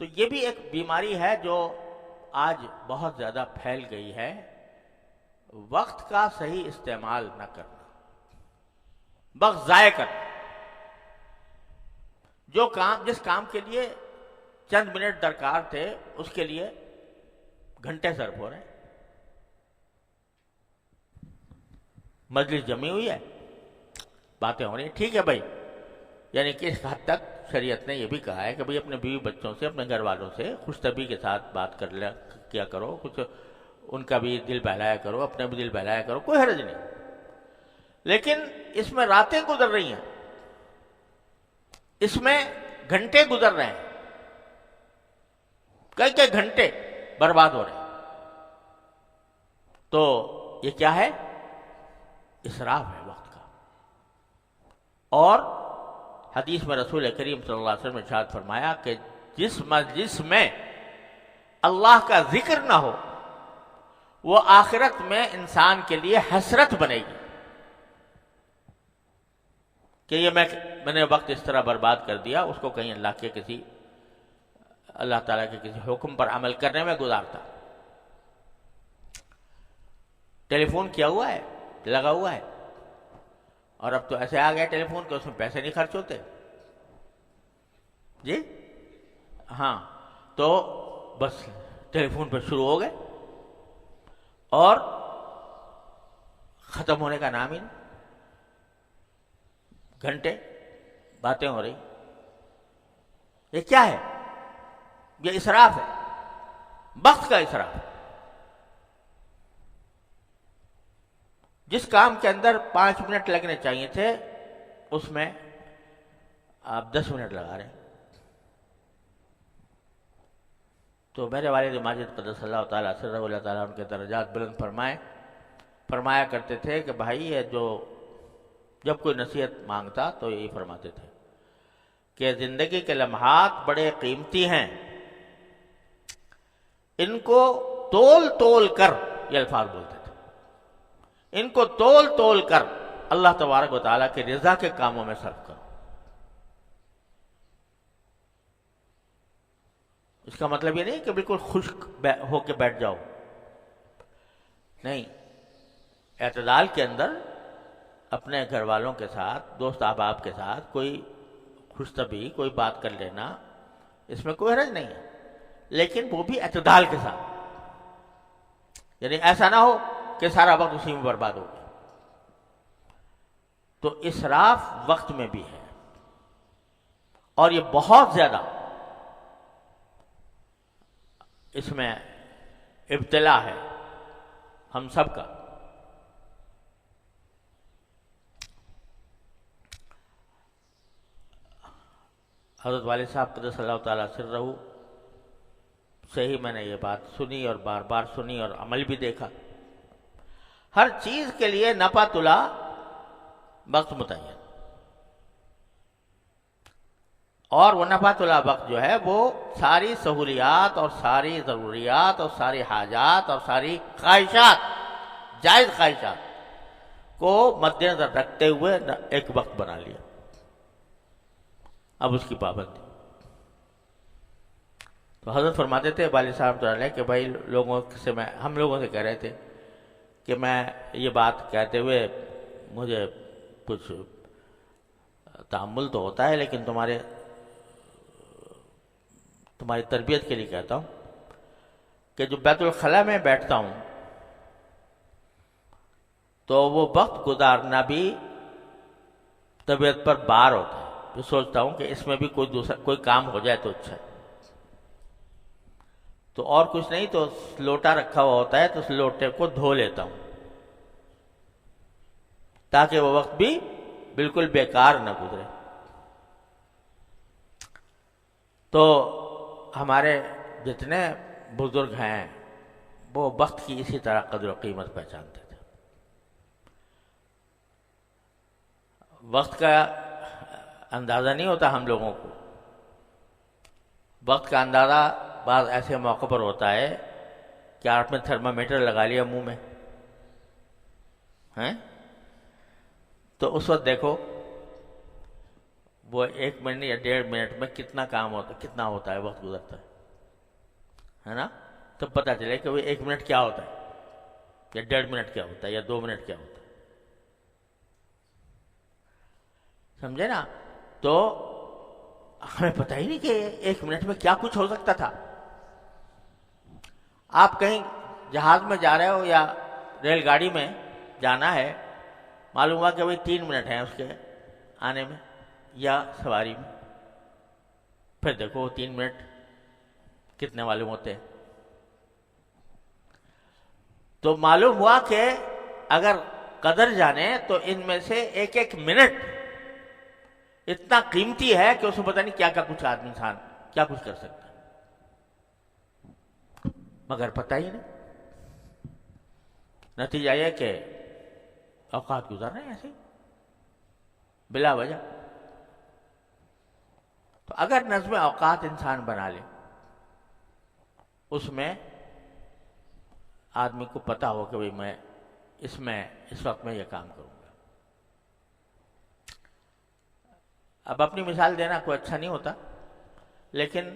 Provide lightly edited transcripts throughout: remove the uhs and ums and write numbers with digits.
تو یہ بھی ایک بیماری ہے جو آج بہت زیادہ پھیل گئی ہے، وقت کا صحیح استعمال نہ کرنا، وقت ضائع کرنا۔ جس کام کے لیے چند منٹ درکار تھے اس کے لیے گھنٹے صرف ہو رہے ہیں۔ مجلس جمی ہوئی ہے، باتیں ہو رہی ہیں، ٹھیک ہے بھائی، یعنی کہ اس حد تک شریعت نے یہ بھی کہا ہے کہ بھئی اپنے بیوی بچوں سے، اپنے گھر والوں سے خوش طبعی کے ساتھ بات کیا کرو، کچھ ان کا بھی دل بہلایا کرو، اپنا بھی دل بہلایا کرو، کوئی حرج نہیں۔ لیکن اس میں راتیں گزر رہی ہیں، اس میں گھنٹے گزر رہے ہیں، کئی گھنٹے برباد ہو رہے ہیں، تو یہ کیا ہے؟ اسراف ہے وقت کا۔ اور حدیث میں رسول کریم صلی اللہ علیہ وسلم نے ارشاد فرمایا کہ جس مجلس میں اللہ کا ذکر نہ ہو وہ آخرت میں انسان کے لیے حسرت بنے گی کہ یہ میں نے وقت اس طرح برباد کر دیا، اس کو کہیں اللہ تعالیٰ کے کسی حکم پر عمل کرنے میں گزارتا۔ ٹیلی فون کیا ہوا ہے، لگا ہوا ہے، اور اب تو ایسے آ گیا ٹیلی فون کہ اس میں پیسے نہیں خرچ ہوتے، جی ہاں، تو بس ٹیلی فون پہ شروع ہو گئے اور ختم ہونے کا نام ہی نہیں، گھنٹے باتیں ہو رہی۔ یہ کیا ہے؟ یہ اسراف ہے، وقت کا اسراف۔ جس کام کے اندر 5 منٹ لگنے چاہیے تھے اس میں آپ 10 منٹ لگا رہے ہیں۔ تو میرے والد ماجد قدس اللہ تعالیٰ سرہ اللہ تعالیٰ ان کے درجات بلند فرمایا کرتے تھے کہ بھائی یہ جب کوئی نصیحت مانگتا تو یہی فرماتے تھے کہ زندگی کے لمحات بڑے قیمتی ہیں، ان کو تول کر، یہ الفاظ بولتے تھے، ان کو تول کر اللہ تبارک و تعالیٰ کی رضا کے کاموں میں صرف کرو۔ اس کا مطلب یہ نہیں کہ بالکل خشک ہو کے بیٹھ جاؤ، نہیں، اعتدال کے اندر اپنے گھر والوں کے ساتھ، دوست احباب کے ساتھ کوئی خوش طبعی کوئی بات کر لینا، اس میں کوئی حرج نہیں ہے، لیکن وہ بھی اعتدال کے ساتھ، یعنی ایسا نہ ہو کہ سارا وقت اسی میں برباد ہو گیا۔ تو اسراف وقت میں بھی ہے، اور یہ بہت زیادہ اس میں ابتلا ہے ہم سب کا۔ حضرت والد صاحب قدس اللہ تعالیٰ سرہ سے ہی میں نے یہ بات سنی اور بار بار سنی اور عمل بھی دیکھا۔ ہر چیز کے لیے نپا تلا وقت متعین، اور وہ نپا تلا وقت جو ہے وہ ساری سہولیات اور ساری ضروریات اور ساری حاجات اور ساری خواہشات، جائز خواہشات کو مد نظر رکھتے ہوئے ایک وقت بنا لیا، اب اس کی پابندی۔ تو حضرت فرماتے تھے والد صاحب تعالیٰ کہ بھائی ہم لوگوں سے کہہ رہے تھے کہ میں یہ بات کہتے ہوئے مجھے کچھ تأمل تو ہوتا ہے، لیکن تمہاری تربیت کے لیے کہتا ہوں کہ جو بیت الخلاء میں بیٹھتا ہوں تو وہ وقت گزارنا بھی طبیعت پر بار ہوتا ہے، جو سوچتا ہوں کہ اس میں بھی کوئی کام ہو جائے تو اچھا ہے۔ تو اور کچھ نہیں تو لوٹا رکھا ہوا ہوتا ہے تو اس لوٹے کو دھو لیتا ہوں تاکہ وہ وقت بھی بالکل بیکار نہ گزرے۔ تو ہمارے جتنے بزرگ ہیں وہ وقت کی اسی طرح قدر و قیمت پہچانتے تھے۔ وقت کا اندازہ نہیں ہوتا ہم لوگوں کو، وقت کا اندازہ بعض ایسے موقع پر ہوتا ہے کہ آپ نے تھرمامیٹر لگا لیا منہ میں ہیں، تو اس وقت دیکھو وہ 1 منٹ یا 1.5 منٹ میں کتنا کام ہوتا ہے، کتنا ہوتا ہے، وقت گزرتا ہے۔ ہے نا، تب پتہ چلے کہ وہ 1 منٹ کیا ہوتا ہے، یا 1.5 منٹ کیا ہوتا ہے، یا 2 منٹ کیا ہوتا ہے، سمجھے نا؟ تو ہمیں پتہ ہی نہیں کہ 1 منٹ میں کیا کچھ ہو سکتا تھا۔ آپ کہیں جہاز میں جا رہے ہو یا ریل گاڑی میں جانا ہے، معلوم ہوا کہ بھئی 3 منٹ ہیں اس کے آنے میں یا سواری میں، پھر دیکھو 3 منٹ کتنے معلوم ہوتے ہیں۔ تو معلوم ہوا کہ اگر قدر جانے تو ان میں سے 1 منٹ اتنا قیمتی ہے کہ اس میں پتہ نہیں کیا کیا کچھ آدمی انسان کیا کچھ کر سکتا ہے، مگر پتہ ہی نہیں۔ نتیجہ یہ کہ اوقات گزر رہے ہیں ایسے ہی بلا وجہ۔ تو اگر نظم اوقات انسان بنا لے، اس میں آدمی کو پتہ ہو کہ بھئی میں اس وقت میں یہ کام کروں گا۔ اب اپنی مثال دینا کوئی اچھا نہیں ہوتا، لیکن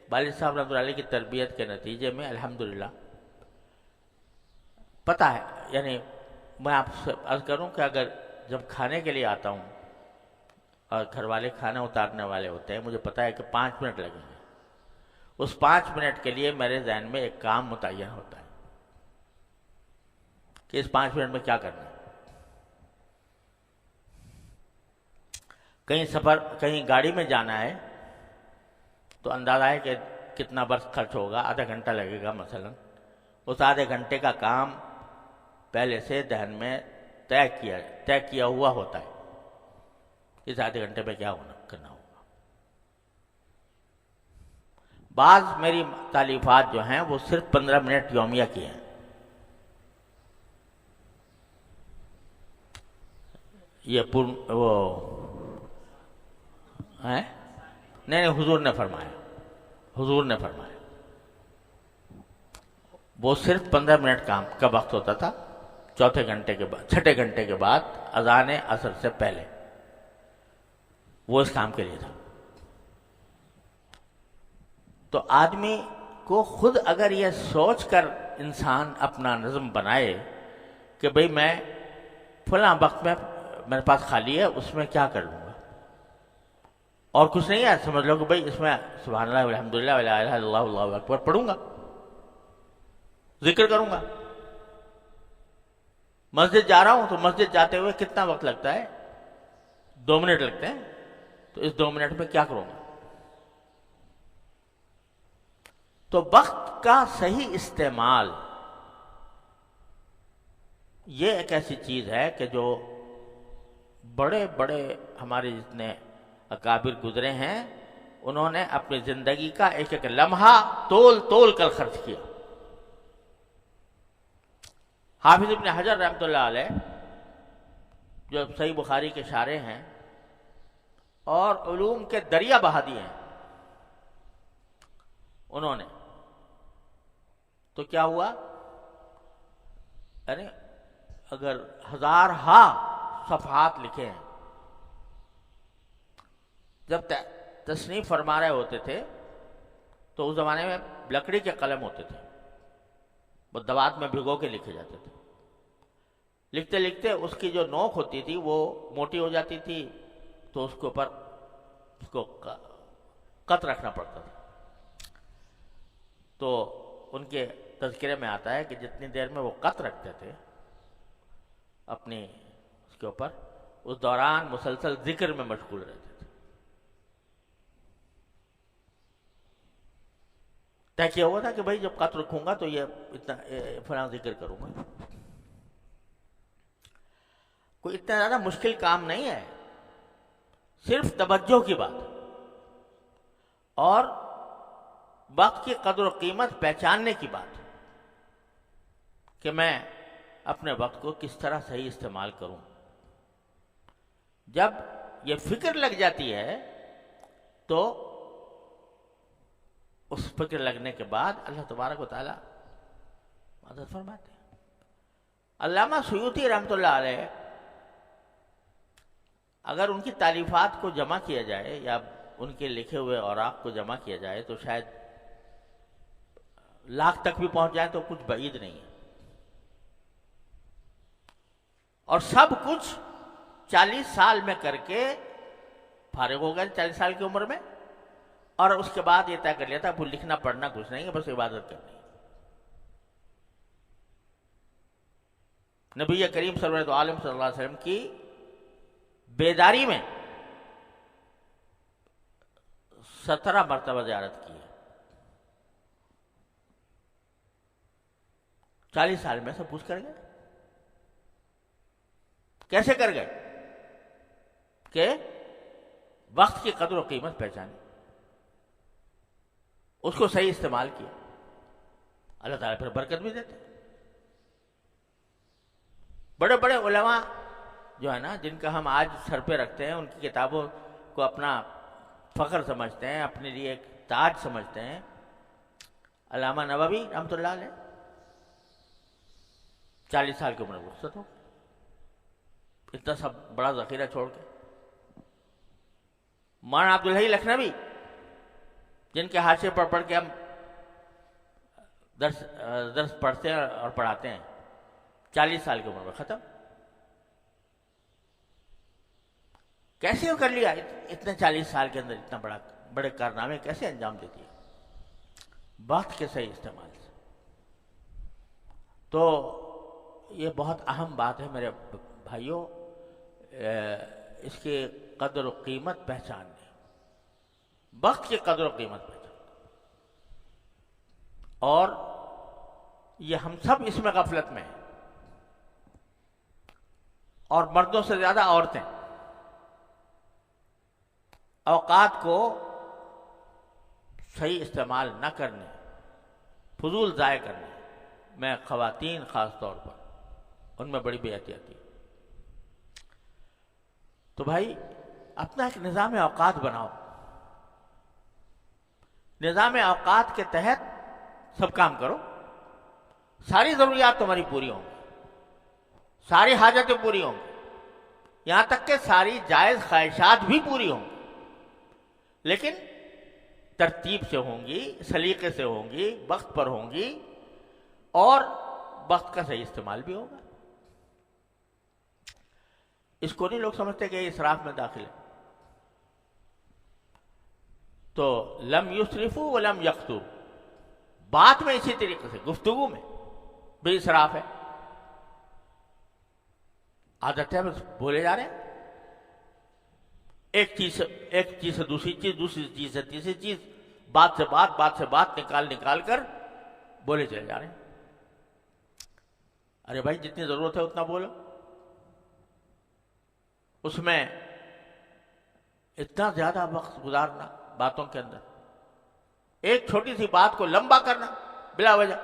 والد صاحب رحمۃ اللہ علیہ کی تربیت کے نتیجے میں الحمدللہ پتہ ہے، یعنی میں آپ سے عرض کروں کہ اگر جب کھانے کے لیے آتا ہوں اور گھر والے کھانا اتارنے والے ہوتے ہیں، مجھے پتہ ہے کہ 5 منٹ لگیں گے، اس 5 منٹ کے لیے میرے ذہن میں ایک کام متعین ہوتا ہے کہ اس 5 منٹ میں کیا کرنا ہے۔ کہیں گاڑی میں جانا ہے تو اندازہ ہے کہ کتنا برس خرچ ہوگا، آدھا گھنٹہ لگے گا مثلا، اس آدھے گھنٹے کا کام پہلے سے ذہن میں طے کیا ہوا ہوتا ہے، اس آدھے گھنٹے میں کیا کرنا ہوگا۔ بعض میری تالیفات جو ہیں وہ صرف 15 منٹ یومیہ کی ہیں، یہ وہ نہیں حضور نے فرمایا وہ صرف 15 منٹ کام کا وقت ہوتا تھا، چھٹے گھنٹے کے بعد اذان عصر سے پہلے، وہ اس کام کے لیے تھا۔ تو آدمی کو خود اگر یہ سوچ کر انسان اپنا نظم بنائے کہ بھئی میں فلاں وقت میں میرے پاس خالی ہے، اس میں کیا کر لوں گا، اور کچھ نہیں ہے، سمجھ لو کہ بھئی اس میں سبحان اللہ والحمدللہ ولا الہ الا اللہ واللہ اکبر پڑھوں گا، ذکر کروں گا۔ مسجد جا رہا ہوں تو مسجد جاتے ہوئے کتنا وقت لگتا ہے؟ 2 منٹ لگتے ہیں، تو اس 2 منٹ میں کیا کروں گا؟ تو وقت کا صحیح استعمال یہ ایک ایسی چیز ہے کہ جو بڑے بڑے ہمارے جتنے اکابر گزرے ہیں، انہوں نے اپنی زندگی کا ایک ایک لمحہ تول کر خرچ کیا۔ حافظ ابن حجر رحمۃ اللہ علیہ جو صحیح بخاری کے شارح ہیں اور علوم کے دریا بہا دیے ہیں، انہوں نے تو کیا ہوا، یعنی اگر 1000 صفحات لکھے ہیں، جب تصنیف فرما رہے ہوتے تھے تو اس زمانے میں لکڑی کے قلم ہوتے تھے، وہ دوات میں بھگو کے لکھے جاتے تھے، لکھتے لکھتے اس کی جو نوک ہوتی تھی وہ موٹی ہو جاتی تھی، تو اس کے اوپر اس کو قط رکھنا پڑتا تھا۔ تو ان کے تذکرے میں آتا ہے کہ جتنی دیر میں وہ قط رکھتے تھے اپنی اس کے اوپر، اس دوران مسلسل ذکر میں مشغول رہتے تھے۔ طے کیا ہوا تھا کہ بھائی جب قط رکھوں گا تو یہ اتنا فلاں ذکر کروں گا۔ کوئی اتنا زیادہ مشکل کام نہیں ہے، صرف توجہ کی بات اور وقت کی قدر و قیمت پہچاننے کی بات کہ میں اپنے وقت کو کس طرح صحیح استعمال کروں۔ جب یہ فکر لگ جاتی ہے تو اس فکر لگنے کے بعد اللہ تبارک و تعالی مدد فرماتے ہیں۔ علامہ سیوطی رحمۃ اللہ علیہ، اگر ان کی تالیفات کو جمع کیا جائے یا ان کے لکھے ہوئے اوراق کو جمع کیا جائے تو شاید 1,00,000 تک بھی پہنچ جائیں تو کچھ بعید نہیں ہے. اور سب کچھ 40 سال میں کر کے فارغ ہو گئے 40 سال کی عمر میں. اور اس کے بعد یہ طے کر لیا تھا اب لکھنا پڑھنا کچھ نہیں ہے، بس عبادت کرنی ہے. نبی کریم صلی اللہ علیہ وسلم کی بیداری میں 17 مرتبہ زیارت کی ہے. 40 سال میں سب کچھ کر گئے. کیسے کر گئے؟ کہ وقت کی قدر و قیمت پہچانی، اس کو صحیح استعمال کیا. اللہ تعالیٰ پھر برکت بھی دیتے. بڑے بڑے علماء جو ہے نا، جن کا ہم آج سر پہ رکھتے ہیں، ان کی کتابوں کو اپنا فخر سمجھتے ہیں، اپنے لیے ایک تاج سمجھتے ہیں. علامہ نووی رحمۃ اللہ علیہ 40 سال کی عمر میں رخصت ہو، اتنا سب بڑا ذخیرہ چھوڑ کے. مولانا عبدالحی لکھنوی، جن کے حاشیے پڑھ پڑھ کے ہم درس پڑھتے ہیں اور پڑھاتے ہیں، 40 سال کی عمر میں ختم. کیسے کر لیا اتنے 40 سال کے اندر اتنا بڑے کارنامے کیسے انجام دیتی ہے؟ وقت کے صحیح استعمال سے. تو یہ بہت اہم بات ہے میرے بھائیوں، اس کی قدر و قیمت پہچاننے، وقت کی قدر و قیمت پہچان. اور یہ ہم سب اس میں غفلت میں ہیں، اور مردوں سے زیادہ عورتیں اوقات کو صحیح استعمال نہ کرنے، فضول ضائع کرنے میں خواتین خاص طور پر ان میں بڑی بے احتیاطی. تو بھائی اپنا ایک نظام اوقات بناؤ، نظام اوقات کے تحت سب کام کرو، ساری ضروریات تمہاری پوری ہوں گی، ساری حاجتیں پوری ہوں گی، یہاں تک کہ ساری جائز خواہشات بھی پوری ہوں گی، لیکن ترتیب سے ہوں گی، سلیقے سے ہوں گی، وقت پر ہوں گی، اور وقت کا صحیح استعمال بھی ہوگا. اس کو نہیں لوگ سمجھتے کہ یہ اسراف میں داخل ہے. تو لم یسرفوا ولم یقتروا، بات میں اسی طریقے سے، گفتگو میں بھی اسراف ہے. عادت ہے بس بولے جا رہے ہیں، ایک چیز سے دوسری چیز، دوسری چیز سے تیسری چیز، بات سے بات نکال کر بولے چلے جا رہے ہیں. ارے بھائی جتنی ضرورت ہے اتنا بولو، اس میں اتنا زیادہ وقت گزارنا باتوں کے اندر، ایک چھوٹی سی بات کو لمبا کرنا بلا وجہ،